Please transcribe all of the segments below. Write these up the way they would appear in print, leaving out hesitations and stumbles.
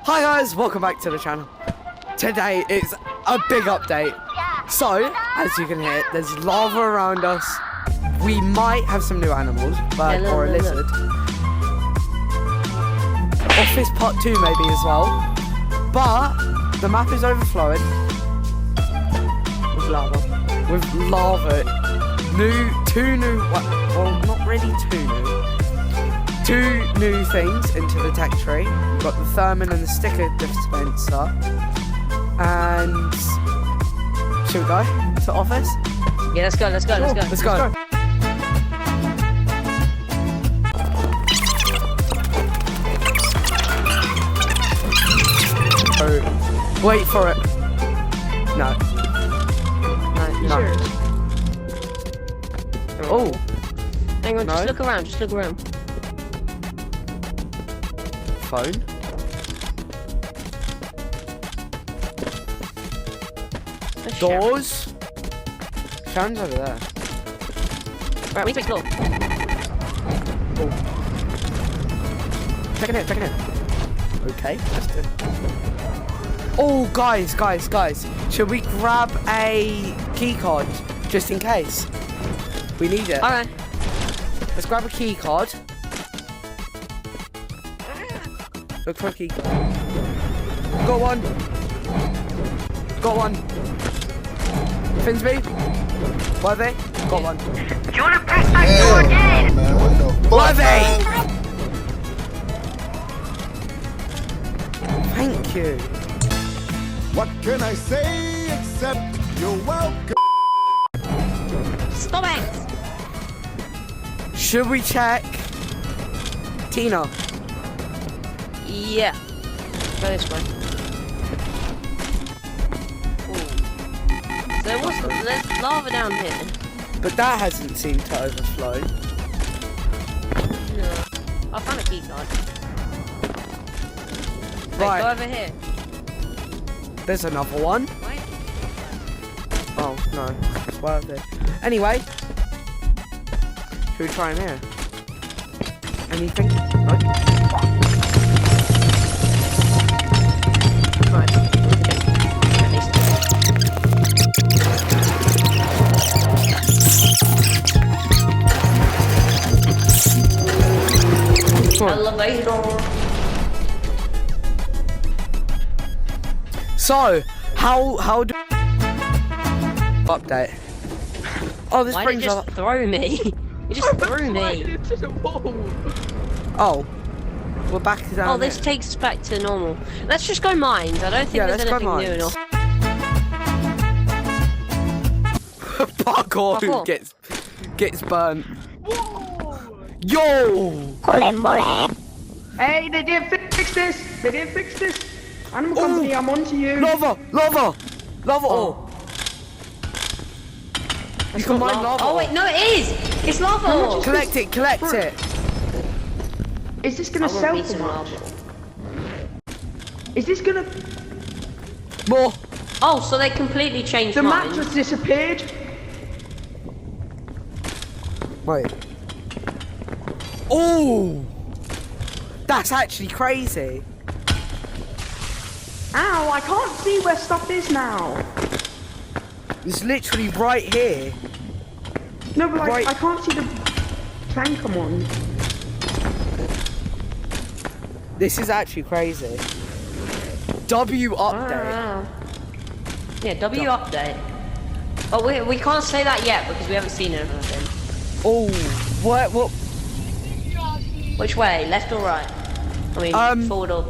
Hi guys, welcome back to the channel. Today is a big update. So, as you can hear, there's lava around us. We might have some new animals, or a lizard. Office Part 2 maybe as well. But the map is overflowing with lava. Two new, well, not really two new things into the tech tree. We've got the Thermin and the sticker dispenser. And should we go to office? Yeah, let's go. Let's go. Wait for it. No. Sure. Oh. Hang on, No. just look around. Phone. Let's Doors. Sharon's over there. Right, we need to explore. Oh. Check it in. Okay, let's do it. Oh, guys. Should we grab a key card just in case? We need it. Alright. Let's grab a key card. Look for a key card. Got one. Finsby? Worthy? Got one. Do you want to press that door again? Worthy! Thank you. What can I say except you're welcome? Stop it! Should we check Tina? Yeah. Go this way. Ooh. There's lava down here. But that hasn't seemed to overflow. No. I found a key card. Right. Go over here. There's another one. Wait. Oh, no. It's worth it. Anyway. Should we try in here? Anything? No? Right. At least. Elevator. So, how do... Update. Oh, this Why did brings you just up... throw me? You just threw me. Into the wall. Oh. We're back to down Oh, this here. takes us back to normal. Let's just go mines. I don't think Yeah, there's let's go anything new mines. enough. Parkour Parkour. gets burnt. Whoa! Yo! Hey, they didn't fix this. Animal company, I'm on to you. Lava ore. You can mine lava. Oh wait, no, it is. It's lava. How much ore. is Collect it. Is this gonna I sell want for some much? lava. Is this gonna... More. Oh, so they completely changed The map mine. just disappeared. Wait. Oh! That's actually crazy. Ow, I can't see where stuff is now. It's literally right here. No, but Right. I can't see the plank I'm on. This is actually crazy. W update. Ah. Yeah, W update. Oh, we can't say that yet because we haven't seen anything. Oh, what? Which way? Left or right? I mean, forward or...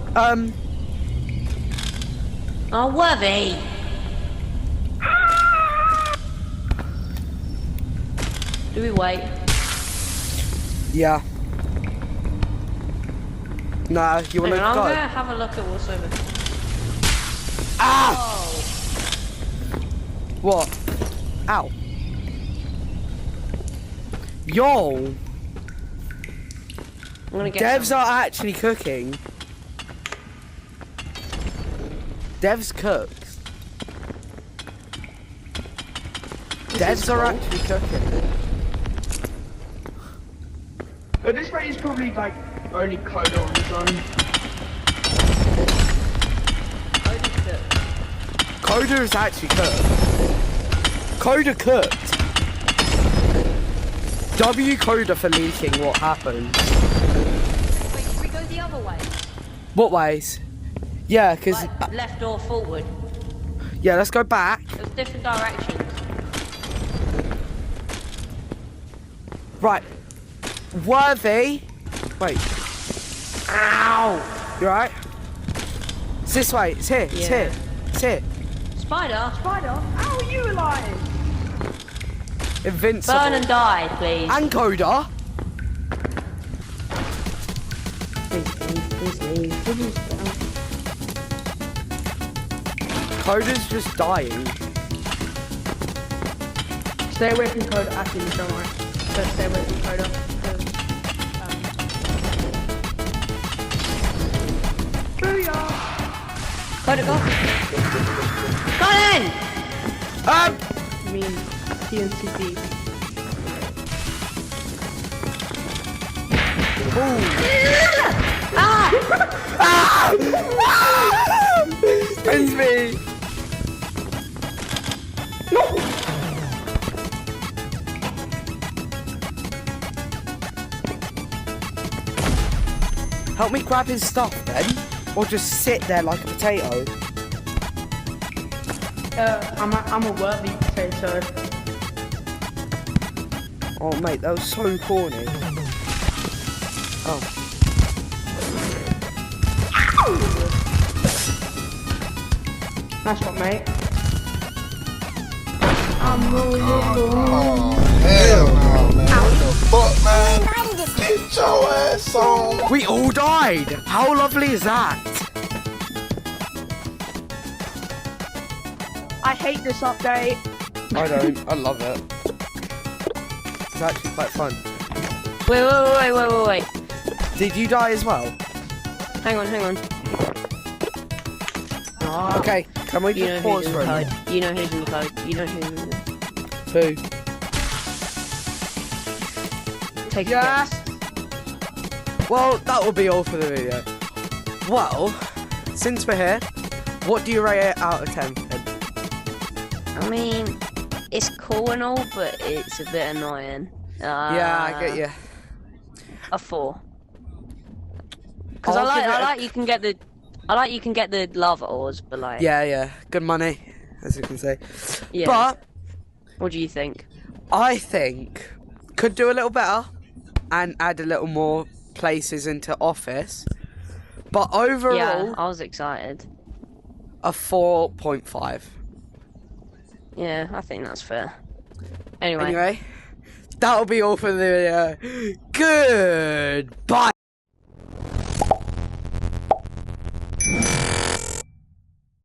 Oh, Worthy! Do we wait? Yeah. Nah, you wanna I'm go? gonna have a look at what's over there. Ah! Oh! What? Ow. Yo! I'm gonna get Devs some. are actually cooking. Devs cooks. Devs are actually cooking. But this rate is probably like only code on its own. Coda is actually cooked. Coda cooked. W Coda for leaking what happened. Wait, should we go the other way? What ways? Yeah, because... Like, left or forward? yeah, let's go back. There's different directions. Right. Worthy. Wait. Ow! You alright? It's this way. It's here. It's Yeah. here. It's here. Spider? Spider, how are you alive? Invincible. Burn and die, please. And Coda. Coda's just dying. Stay away from Coda. Actually, don't worry. Don't stay away from Coda. Booyah! Go to go. Go in! I mean, TNCP. Ends me. Help me grab his stuff then, or just sit there like a potato. I'm a worthy potato. Oh mate, that was so corny. Oh. Nice one, mate. Oh, hell no, man. What the fuck, man? Get your ass on. We all died! How lovely is that? I hate this update. I don't, I love it. It's actually quite fun. Wait. Did you die as well? Hang on. Oh, Okay, can we you know just pause who's in for the a minute? code. You know who's in the code. You know who's in the Who? Take Yeah. a guess. Well, that will be all for the video. Well, since we're here, what do you rate it out of 10? I mean, it's cool and all, but it's a bit annoying. Yeah, I get you. A 4. Because I'll I give it a- like you can get the lava ores, but like, Yeah, good money, as you can say. yeah. But What do you think? I think could do a little better and add a little more places into Office. But overall, Yeah, I was excited. a 4.5. Yeah, I think that's fair. Anyway. Anyway, that'll be all for the video. Goodbye.